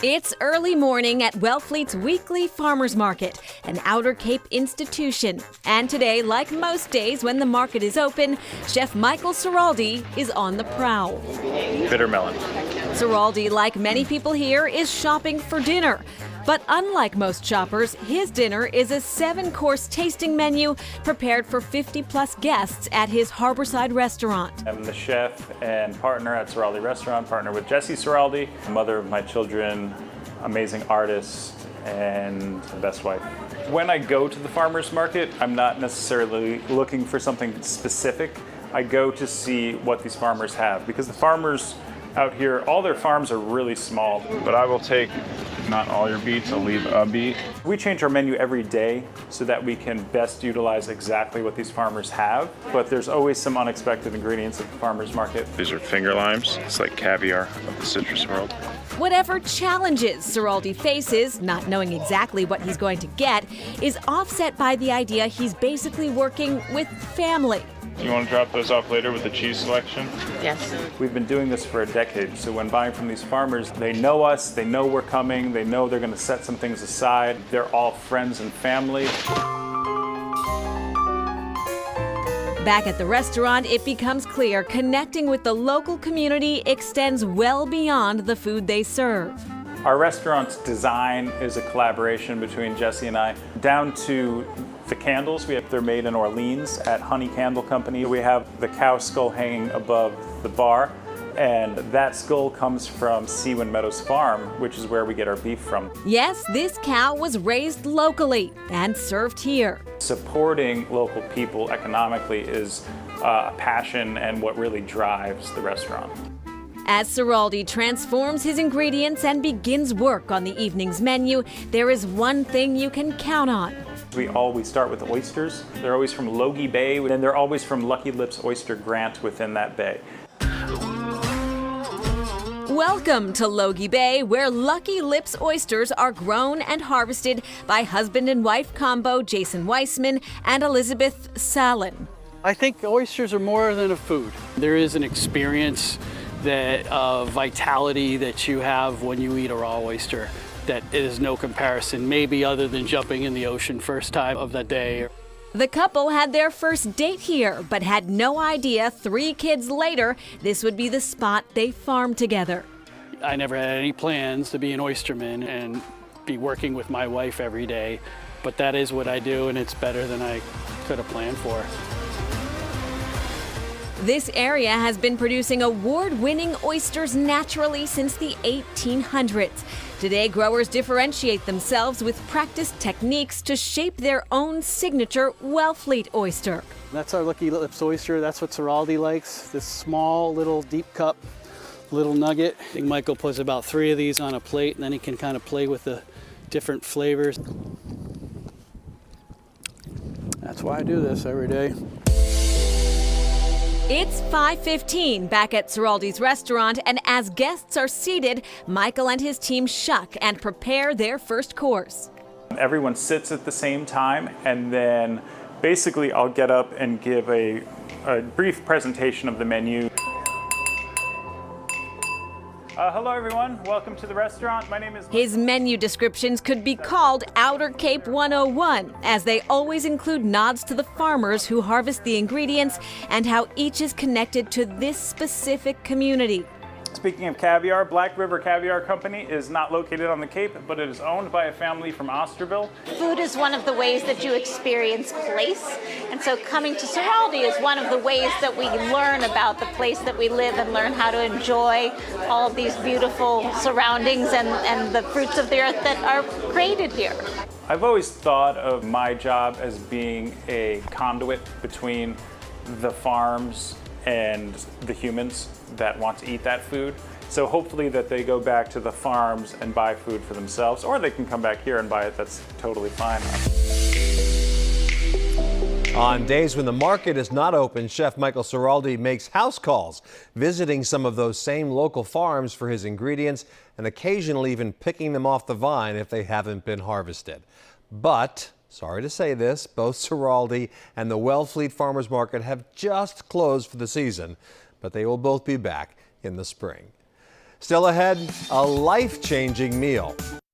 It's early morning at Wellfleet's weekly farmers market, an Outer Cape institution. And today, like most days when the market is open, Chef Michael Ciraldi is on the prowl. Bitter melon. Ciraldi, like many people here, is shopping for dinner. But unlike most shoppers, his dinner is a 7-course tasting menu prepared for 50-plus guests at his Harborside restaurant. I'm the chef and partner at Ciraldi Restaurant, partner with Jessie Ciraldi, mother of my children, amazing artist, and the best wife. When I go to the farmer's market, I'm not necessarily looking for something specific. I go to see what these farmers have, because the farmers out here, all their farms are really small. But I will take not all your beets, I'll leave a beet. We change our menu every day so that we can best utilize exactly what these farmers have, but there's always some unexpected ingredients at the farmer's market. These are finger limes. It's like caviar of the citrus world. Whatever challenges Ciraldi faces, not knowing exactly what he's going to get, is offset by the idea he's basically working with family. You want to drop those off later with the cheese selection? Yes. We've been doing this for a decade, so when buying from these farmers, they know us, they know we're coming, they know they're going to set some things aside. They're all friends and family. Back at the restaurant, it becomes clear connecting with the local community extends well beyond the food they serve. Our restaurant's design is a collaboration between Jessie and I, down to the candles. They're made in Orleans at Honey Candle Company. We have the cow skull hanging above the bar, and that skull comes from Seawind Meadows Farm, which is where we get our beef from. Yes, this cow was raised locally and served here. Supporting local people economically is a passion and what really drives the restaurant. As Ciraldi transforms his ingredients and begins work on the evening's menu, there is one thing you can count on. We always start with oysters. They're always from Logie Bay, and they're always from Lucky Lips Oyster Grant within that bay. Welcome to Logie Bay, where Lucky Lips oysters are grown and harvested by husband and wife combo Jason Weissman and Elizabeth Salin. I think oysters are more than a food. There is an experience, that vitality that you have when you eat a raw oyster that is no comparison, maybe other than jumping in the ocean first time of that day. The couple had their first date here, but had no idea 3 kids later this would be the spot they farmed together. I never had any plans to be an oysterman and be working with my wife every day, but that is what I do, and it's better than I could have planned for. This area has been producing award-winning oysters naturally since the 1800s. Today, growers differentiate themselves with practiced techniques to shape their own signature Wellfleet oyster. That's our Lucky Lips oyster. That's what Ciraldi likes, this small little deep cup, little nugget. I think Michael puts about 3 of these on a plate, and then he can kind of play with the different flavors. That's why I do this every day. It's 5:15 back at Ciraldi's restaurant, and as guests are seated, Michael and his team shuck and prepare their first course. Everyone sits at the same time, and then basically I'll get up and give a brief presentation of the menu. Hello everyone, welcome to the restaurant. My name is... His menu descriptions could be called Outer Cape 101, as they always include nods to the farmers who harvest the ingredients and how each is connected to this specific community. Speaking of caviar, Black River Caviar Company is not located on the Cape, but it is owned by a family from Osterville. Food is one of the ways that you experience place, and so coming to Ciraldi is one of the ways that we learn about the place that we live and learn how to enjoy all of these beautiful surroundings and the fruits of the earth that are created here. I've always thought of my job as being a conduit between the farms and the humans that want to eat that food. So hopefully that they go back to the farms and buy food for themselves, or they can come back here and buy it. That's totally fine. On days when the market is not open, Chef Michael Ciraldi makes house calls, visiting some of those same local farms for his ingredients and occasionally even picking them off the vine if they haven't been harvested. But sorry to say this, both Ciraldi and the Wellfleet Farmers Market have just closed for the season, but they will both be back in the spring. Still ahead, a life-changing meal.